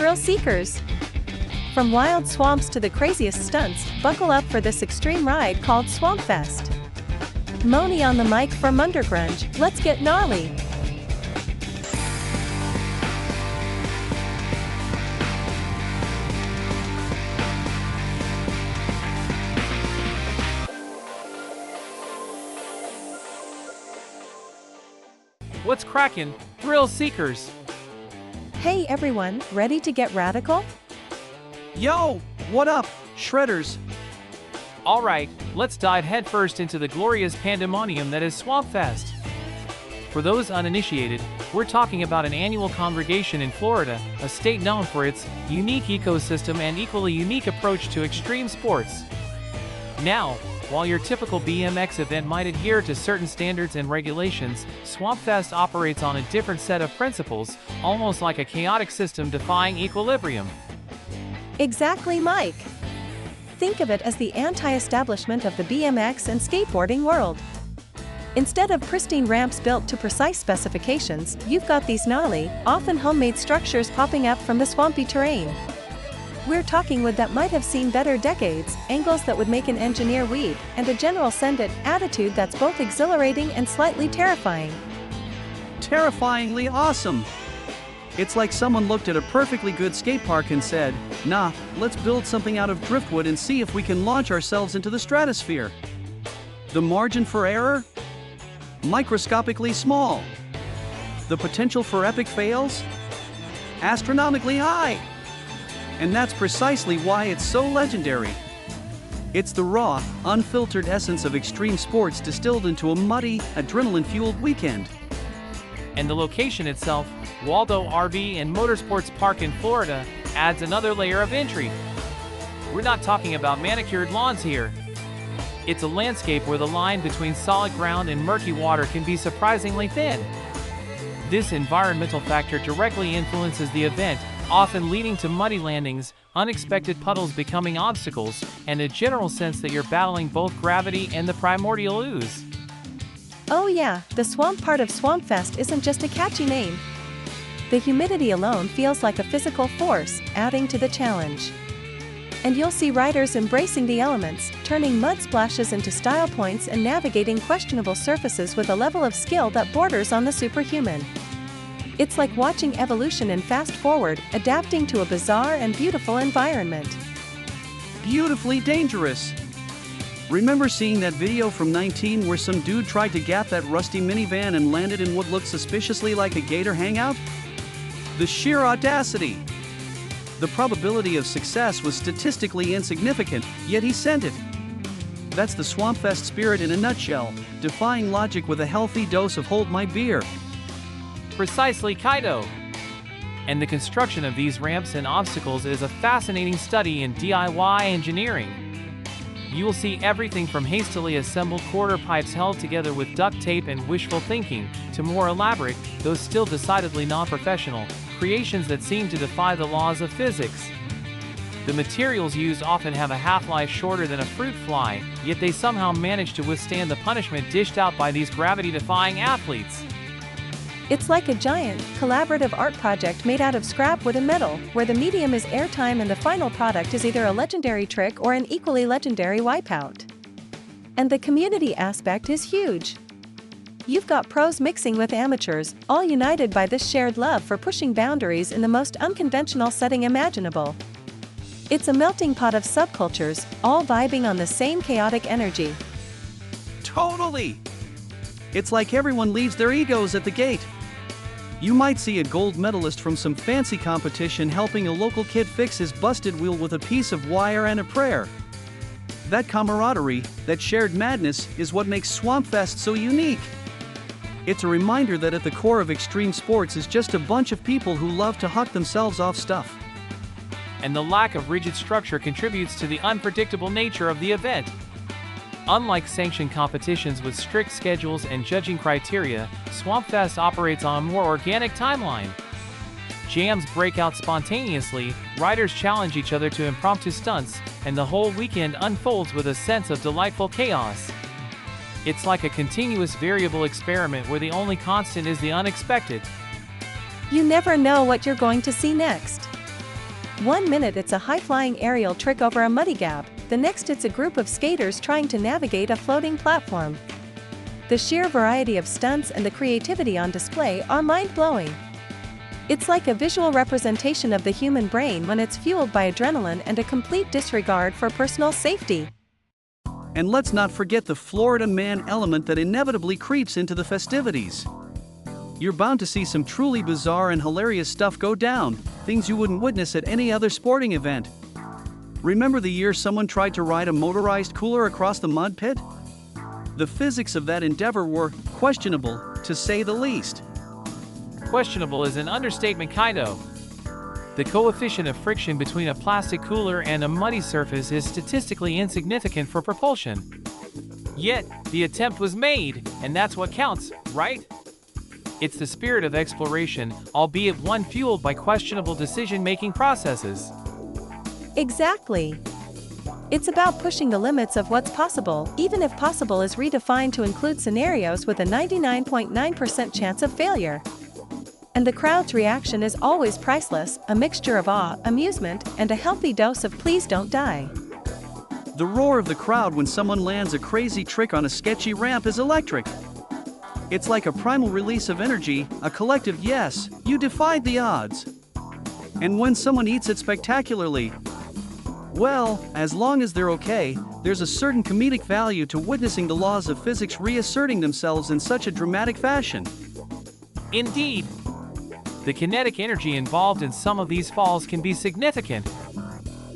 thrill seekers. From wild swamps to the craziest stunts, buckle up for this extreme ride called Swampfest. Moni on the mic for Mundergrunge, let's get gnarly! What's crackin', thrill seekers? Hey everyone, ready to get radical? Yo, what up, shredders? Alright, let's dive headfirst into the glorious pandemonium that is Swampfest. For those uninitiated, we're talking about an annual congregation in Florida, a state known for its unique ecosystem and equally unique approach to extreme sports. Now, while your typical BMX event might adhere to certain standards and regulations, Swampfest operates on a different set of principles, almost like a chaotic system defying equilibrium. Exactly, Mike. Think of it as the anti-establishment of the BMX and skateboarding world. Instead of pristine ramps built to precise specifications, you've got these gnarly, often homemade structures popping up from the swampy terrain. We're talking wood that might have seen better decades, angles that would make an engineer weep, and a general send-it attitude that's both exhilarating and slightly terrifying. Terrifyingly awesome! It's like someone looked at a perfectly good skate park and said, nah, let's build something out of driftwood and see if we can launch ourselves into the stratosphere. The margin for error? Microscopically small. The potential for epic fails? Astronomically high. And that's precisely why it's so legendary. It's the raw, unfiltered essence of extreme sports distilled into a muddy, adrenaline-fueled weekend. And the location itself, Waldo RV and Motorsports Park in Florida, adds another layer of intrigue. We're not talking about manicured lawns here. It's a landscape where the line between solid ground and murky water can be surprisingly thin. This environmental factor directly influences the event, often leading to muddy landings, unexpected puddles becoming obstacles, and a general sense that you're battling both gravity and the primordial ooze. Oh yeah, the swamp part of Swampfest isn't just a catchy name. The humidity alone feels like a physical force, adding to the challenge. And you'll see riders embracing the elements, turning mud splashes into style points and navigating questionable surfaces with a level of skill that borders on the superhuman. It's like watching evolution in fast forward, adapting to a bizarre and beautiful environment. Beautifully dangerous. Remember seeing that video from 19 where some dude tried to gap that rusty minivan and landed in what looked suspiciously like a gator hangout? The sheer audacity. The probability of success was statistically insignificant, yet he sent it. That's the Swampfest spirit in a nutshell, defying logic with a healthy dose of hold my beer. Precisely, Kaido. And the construction of these ramps and obstacles is a fascinating study in DIY engineering. You will see everything from hastily assembled quarter pipes held together with duct tape and wishful thinking, to more elaborate, though still decidedly non-professional, creations that seem to defy the laws of physics. The materials used often have a half-life shorter than a fruit fly, yet they somehow manage to withstand the punishment dished out by these gravity-defying athletes. It's like a giant, collaborative art project made out of scrap wood and metal, where the medium is airtime and the final product is either a legendary trick or an equally legendary wipeout. And the community aspect is huge. You've got pros mixing with amateurs, all united by this shared love for pushing boundaries in the most unconventional setting imaginable. It's a melting pot of subcultures, all vibing on the same chaotic energy. Totally! It's like everyone leaves their egos at the gate. You might see a gold medalist from some fancy competition helping a local kid fix his busted wheel with a piece of wire and a prayer. That camaraderie, that shared madness, is what makes Swampfest so unique. It's a reminder that at the core of extreme sports is just a bunch of people who love to huck themselves off stuff. And the lack of rigid structure contributes to the unpredictable nature of the event. Unlike sanctioned competitions with strict schedules and judging criteria, Swampfest operates on a more organic timeline. Jams break out spontaneously, riders challenge each other to impromptu stunts, and the whole weekend unfolds with a sense of delightful chaos. It's like a continuous variable experiment where the only constant is the unexpected. You never know what you're going to see next. 1 minute it's a high-flying aerial trick over a muddy gap, the next it's a group of skaters trying to navigate a floating platform. The sheer variety of stunts and the creativity on display are mind-blowing. It's like a visual representation of the human brain when it's fueled by adrenaline and a complete disregard for personal safety. And let's not forget the Florida man element that inevitably creeps into the festivities. You're bound to see some truly bizarre and hilarious stuff go down, things you wouldn't witness at any other sporting event. Remember the year someone tried to ride a motorized cooler across the mud pit? The physics of that endeavor were questionable, to say the least. Questionable is an understatement, Kaido. The coefficient of friction between a plastic cooler and a muddy surface is statistically insignificant for propulsion. Yet, the attempt was made, and that's what counts, right? It's the spirit of exploration, albeit one fueled by questionable decision-making processes. Exactly. It's about pushing the limits of what's possible, even if possible is redefined to include scenarios with a 99.9% chance of failure. And the crowd's reaction is always priceless, a mixture of awe, amusement, and a healthy dose of please don't die. The roar of the crowd when someone lands a crazy trick on a sketchy ramp is electric. It's like a primal release of energy, a collective yes, you defied the odds. And when someone eats it spectacularly, well, as long as they're okay, there's a certain comedic value to witnessing the laws of physics reasserting themselves in such a dramatic fashion. Indeed. The kinetic energy involved in some of these falls can be significant.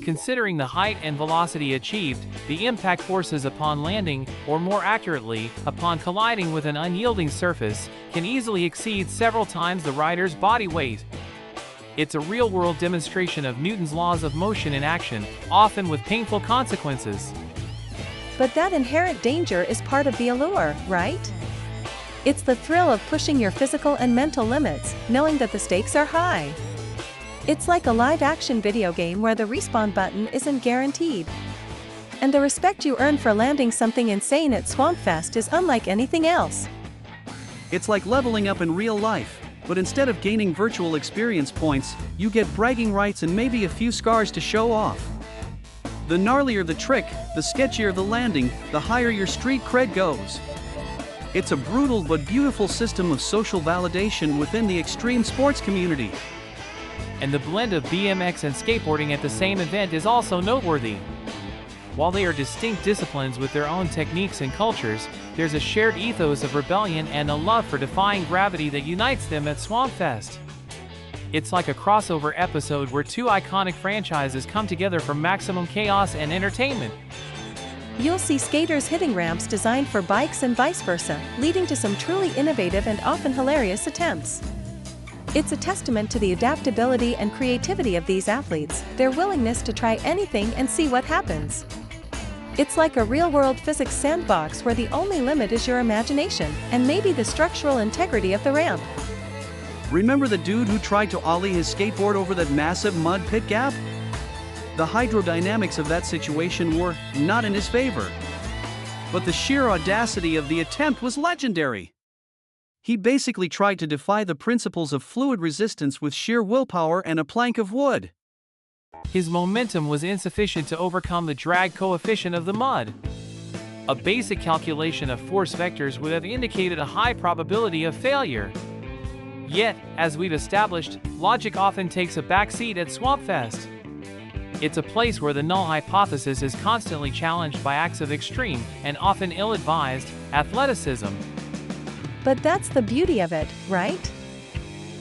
Considering the height and velocity achieved, the impact forces upon landing, or more accurately, upon colliding with an unyielding surface, can easily exceed several times the rider's body weight. It's a real-world demonstration of Newton's laws of motion in action, often with painful consequences. But that inherent danger is part of the allure, right? It's the thrill of pushing your physical and mental limits, knowing that the stakes are high. It's like a live-action video game where the respawn button isn't guaranteed. And the respect you earn for landing something insane at Swampfest is unlike anything else. It's like leveling up in real life, but instead of gaining virtual experience points, you get bragging rights and maybe a few scars to show off. The gnarlier the trick, the sketchier the landing, the higher your street cred goes. It's a brutal but beautiful system of social validation within the extreme sports community. And the blend of BMX and skateboarding at the same event is also noteworthy. While they are distinct disciplines with their own techniques and cultures, there's a shared ethos of rebellion and a love for defying gravity that unites them at Swampfest. It's like a crossover episode where two iconic franchises come together for maximum chaos and entertainment. You'll see skaters hitting ramps designed for bikes and vice versa, leading to some truly innovative and often hilarious attempts. It's a testament to the adaptability and creativity of these athletes, their willingness to try anything and see what happens. It's like a real-world physics sandbox where the only limit is your imagination, and maybe the structural integrity of the ramp. Remember the dude who tried to ollie his skateboard over that massive mud pit gap? The hydrodynamics of that situation were not in his favor. But the sheer audacity of the attempt was legendary. He basically tried to defy the principles of fluid resistance with sheer willpower and a plank of wood. His momentum was insufficient to overcome the drag coefficient of the mud. A basic calculation of force vectors would have indicated a high probability of failure. Yet, as we've established, logic often takes a backseat at Swampfest. It's a place where the null hypothesis is constantly challenged by acts of extreme, and often ill-advised, athleticism. But that's the beauty of it, right?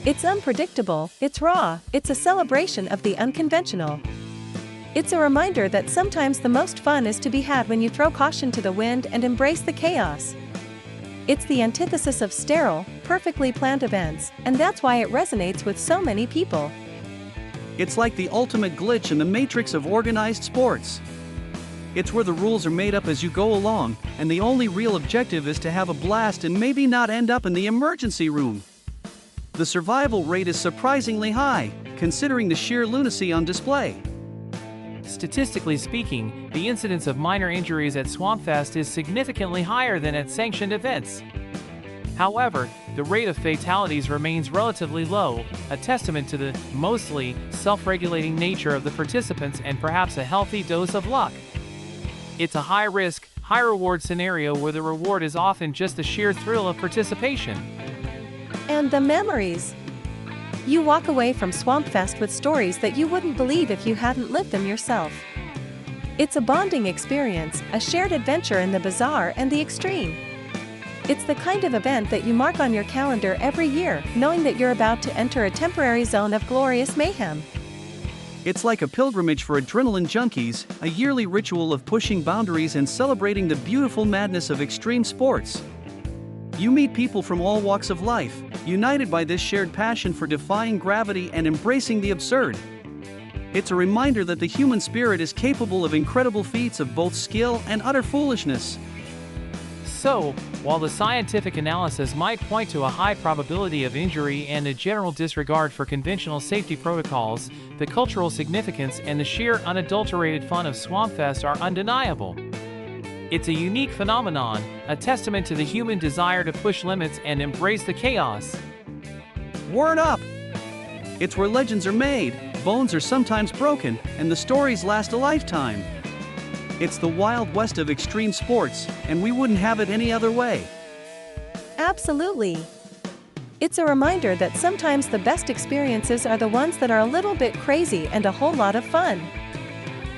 It's unpredictable, it's raw, it's a celebration of the unconventional. It's a reminder that sometimes the most fun is to be had when you throw caution to the wind and embrace the chaos. It's the antithesis of sterile, perfectly planned events, and that's why it resonates with so many people. It's like the ultimate glitch in the matrix of organized sports. It's where the rules are made up as you go along, and the only real objective is to have a blast and maybe not end up in the emergency room. The survival rate is surprisingly high, considering the sheer lunacy on display. Statistically speaking, the incidence of minor injuries at Swampfest is significantly higher than at sanctioned events. However, the rate of fatalities remains relatively low, a testament to the mostly self-regulating nature of the participants and perhaps a healthy dose of luck. It's a high-risk, high-reward scenario where the reward is often just the sheer thrill of participation. And the memories. You walk away from Swampfest with stories that you wouldn't believe if you hadn't lived them yourself. It's a bonding experience, a shared adventure in the bizarre and the extreme. It's the kind of event that you mark on your calendar every year, knowing that you're about to enter a temporary zone of glorious mayhem. It's like a pilgrimage for adrenaline junkies, a yearly ritual of pushing boundaries and celebrating the beautiful madness of extreme sports. You meet people from all walks of life, united by this shared passion for defying gravity and embracing the absurd. It's a reminder that the human spirit is capable of incredible feats of both skill and utter foolishness. So, while the scientific analysis might point to a high probability of injury and a general disregard for conventional safety protocols, the cultural significance and the sheer unadulterated fun of Swampfest are undeniable. It's a unique phenomenon, a testament to the human desire to push limits and embrace the chaos. Word up! It's where legends are made, bones are sometimes broken, and the stories last a lifetime. It's the Wild West of extreme sports, and we wouldn't have it any other way. Absolutely. It's a reminder that sometimes the best experiences are the ones that are a little bit crazy and a whole lot of fun.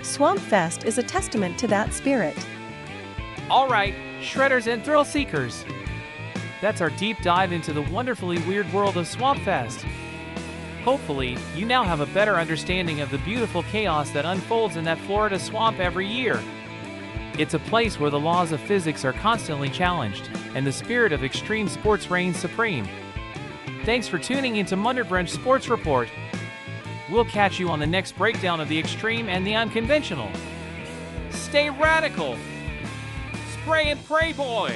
Swampfest is a testament to that spirit. Alright, shredders and thrill seekers. That's our deep dive into the wonderfully weird world of Swampfest. Hopefully, you now have a better understanding of the beautiful chaos that unfolds in that Florida swamp every year. It's a place where the laws of physics are constantly challenged, and the spirit of extreme sports reigns supreme. Thanks for tuning into Mundergrunge Sports Report. We'll catch you on the next breakdown of the extreme and the unconventional. Stay radical! Spray and pray, boy!